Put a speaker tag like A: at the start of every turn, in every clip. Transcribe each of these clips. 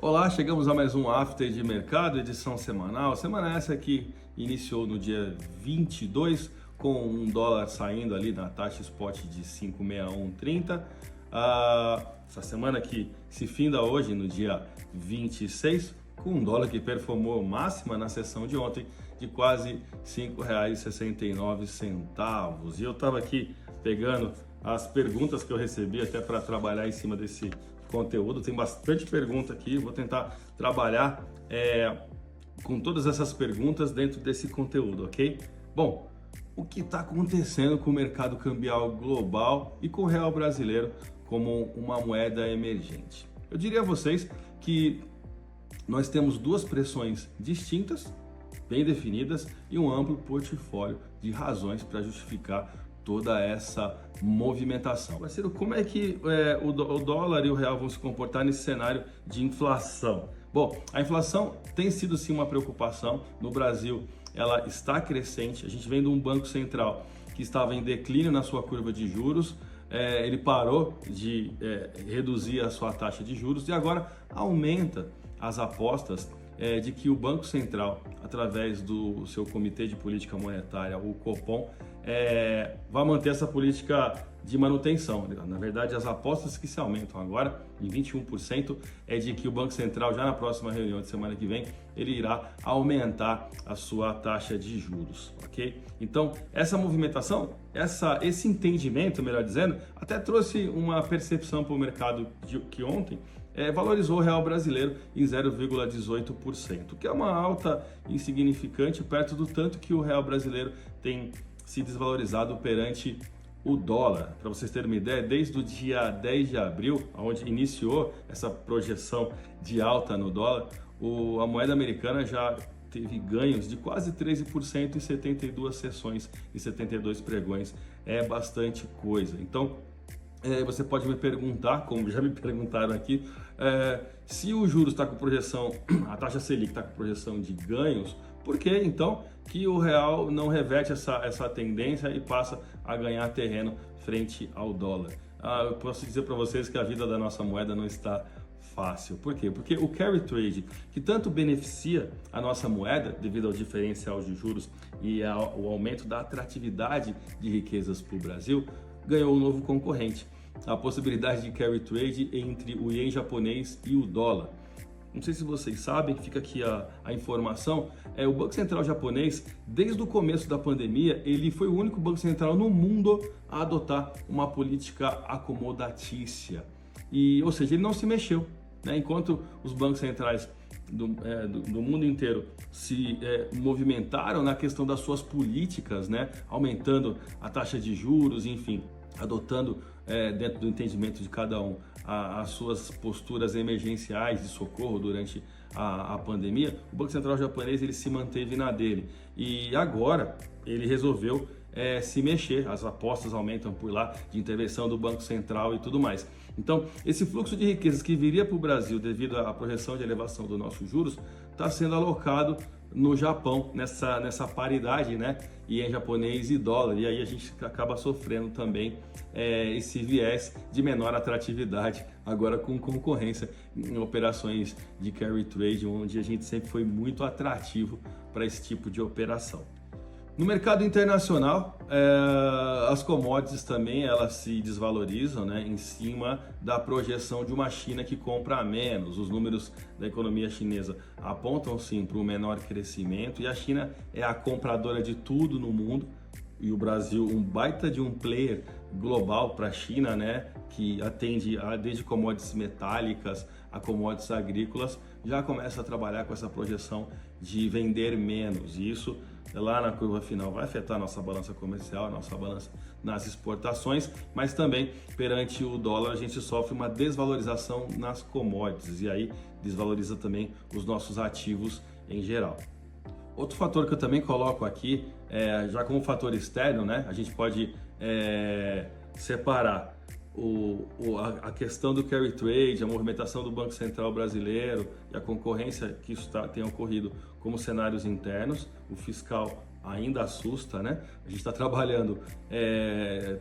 A: Olá, chegamos a mais um After de Mercado, edição semanal. Semana essa que iniciou no dia 22, com um dólar saindo ali na taxa spot de 5,6130. Essa semana que se finda hoje, no dia 26, com um dólar que performou máxima na sessão de ontem de quase R$ 5,69. E eu estava aqui pegando as perguntas que eu recebi até para trabalhar em cima desse conteúdo. Tem bastante pergunta aqui, vou tentar trabalhar com todas essas perguntas dentro desse conteúdo, ok? Bom, o que está acontecendo com o mercado cambial global e com o real brasileiro como uma moeda emergente? Eu diria a vocês que nós temos duas pressões distintas, bem definidas, e um amplo portfólio de razões para justificar toda essa movimentação. Parceiro, como é que o dólar e o real vão se comportar nesse cenário de inflação? Bom, a inflação tem sido sim uma preocupação. No Brasil, ela está crescente. A gente vem de um Banco Central que estava em declínio na sua curva de juros. Ele parou de reduzir a sua taxa de juros e agora aumenta as apostas de que o Banco Central, através do seu Comitê de Política Monetária, o Copom, vai manter essa política de manutenção. Na verdade, as apostas que se aumentam agora em 21% é de que o Banco Central, já na próxima reunião de semana que vem, ele irá aumentar a sua taxa de juros, ok? Então, essa movimentação, esse entendimento, melhor dizendo, até trouxe uma percepção para o mercado que ontem valorizou o real brasileiro em 0,18%, que é uma alta insignificante perto do tanto que o real brasileiro tem se desvalorizado perante o dólar. Para vocês terem uma ideia, desde o dia 10 de abril, onde iniciou essa projeção de alta no dólar, a moeda americana já teve ganhos de quase 13% em 72 sessões e 72 pregões. É bastante coisa. Então, você pode me perguntar, como já me perguntaram aqui, se o juros está com projeção, a taxa Selic está com projeção de ganhos, por que então que o real não reverte essa tendência e passa a ganhar terreno frente ao dólar? Eu posso dizer para vocês que a vida da nossa moeda não está fácil. Por quê? Porque o carry trade, que tanto beneficia a nossa moeda devido ao diferencial de juros e ao aumento da atratividade de riquezas para o Brasil, ganhou um novo concorrente, a possibilidade de carry trade entre o ien japonês e o dólar. Não sei se vocês sabem, fica aqui a informação, o Banco Central japonês, desde o começo da pandemia, ele foi o único banco central no mundo a adotar uma política acomodatícia, ou seja, ele não se mexeu, né? Enquanto os bancos centrais do mundo inteiro se movimentaram na questão das suas políticas, né? Aumentando a taxa de juros, enfim, adotando dentro do entendimento de cada um as suas posturas emergenciais de socorro durante a pandemia, o Banco Central japonês ele se manteve na dele e agora ele resolveu se mexer, as apostas aumentam por lá de intervenção do Banco Central e tudo mais. Então, esse fluxo de riquezas que viria para o Brasil devido à projeção de elevação dos nossos juros está sendo alocado no Japão, nessa paridade, né, ien japonês e dólar, e aí a gente acaba sofrendo também esse viés de menor atratividade, agora com concorrência em operações de carry trade, onde a gente sempre foi muito atrativo para esse tipo de operação. No mercado internacional, as commodities também elas se desvalorizam, né, em cima da projeção de uma China que compra menos. Os números da economia chinesa apontam sim para o menor crescimento e a China é a compradora de tudo no mundo e o Brasil um baita de um player global para a China, né, que atende desde commodities metálicas a commodities agrícolas, já começa a trabalhar com essa projeção de vender menos e isso lá na curva final vai afetar a nossa balança comercial, a nossa balança nas exportações, mas também perante o dólar a gente sofre uma desvalorização nas commodities e aí desvaloriza também os nossos ativos em geral. Outro fator que eu também coloco aqui, já como fator externo, né, a gente pode separar a questão do carry trade, a movimentação do Banco Central brasileiro e a concorrência que isso tem ocorrido como cenários internos. O fiscal ainda assusta, né? A gente está trabalhando,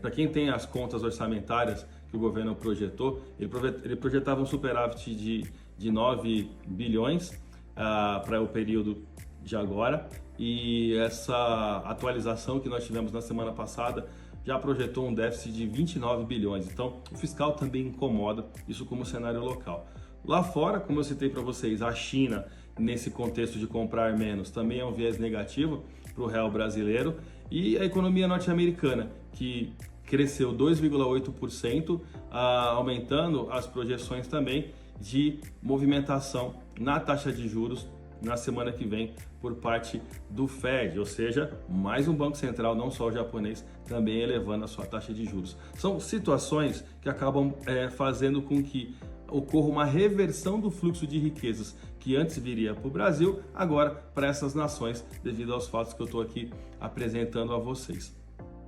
A: para quem tem as contas orçamentárias que o governo projetou, ele projetava um superávit de de 9 bilhões para o período de agora, e essa atualização que nós tivemos na semana passada já projetou um déficit de 29 bilhões. Então, o fiscal também incomoda, isso como cenário local. Lá fora, como eu citei para vocês, a China, nesse contexto de comprar menos, também é um viés negativo para o real brasileiro, e a economia norte-americana, que cresceu 2,8%, aumentando as projeções também de movimentação na taxa de juros na semana que vem por parte do Fed, ou seja, mais um banco central, não só o japonês, também elevando a sua taxa de juros. São situações que acabam fazendo com que ocorra uma reversão do fluxo de riquezas que antes viria para o Brasil, agora para essas nações, devido aos fatos que eu estou aqui apresentando a vocês.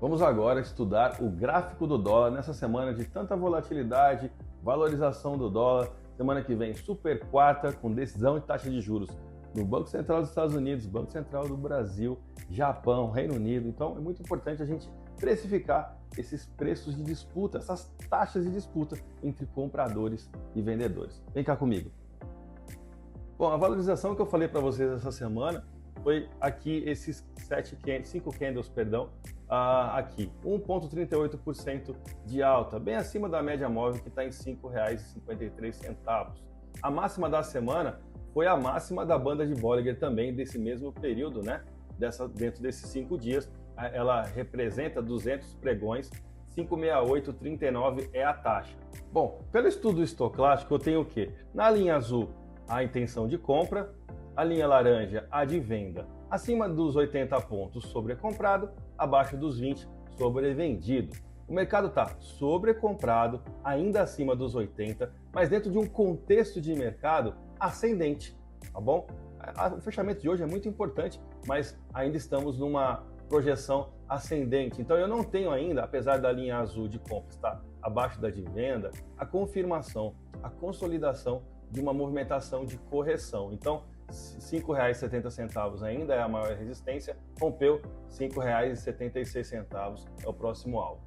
B: Vamos agora estudar o gráfico do dólar nessa semana de tanta volatilidade, valorização do dólar. Semana que vem, super quarta, com decisão de taxa de juros no Banco Central dos Estados Unidos, Banco Central do Brasil, Japão, Reino Unido. Então é muito importante a gente precificar esses preços de disputa, essas taxas de disputa entre compradores e vendedores. Vem cá comigo. Bom, a valorização que eu falei para vocês essa semana foi aqui esses 5 candles, aqui, 1,38% de alta, bem acima da média móvel que está em R$ 5,53. A máxima da semana foi a máxima da banda de Bollinger também, desse mesmo período, né? Dentro desses 5 dias, ela representa 200 pregões, 568,39 é a taxa. Bom, pelo estudo estocástico eu tenho o quê? Na linha azul, a intenção de compra, a linha laranja, a de venda. Acima dos 80 pontos sobrecomprado, abaixo dos 20 sobrevendido. O mercado está sobrecomprado, ainda acima dos 80, mas dentro de um contexto de mercado ascendente, tá bom? O fechamento de hoje é muito importante, mas ainda estamos numa projeção ascendente. Então eu não tenho ainda, apesar da linha azul de compra estar abaixo da de venda, a confirmação, a consolidação de uma movimentação de correção. Então, R$ 5,70 ainda é a maior resistência, rompeu R$ 5,76 é o próximo alvo.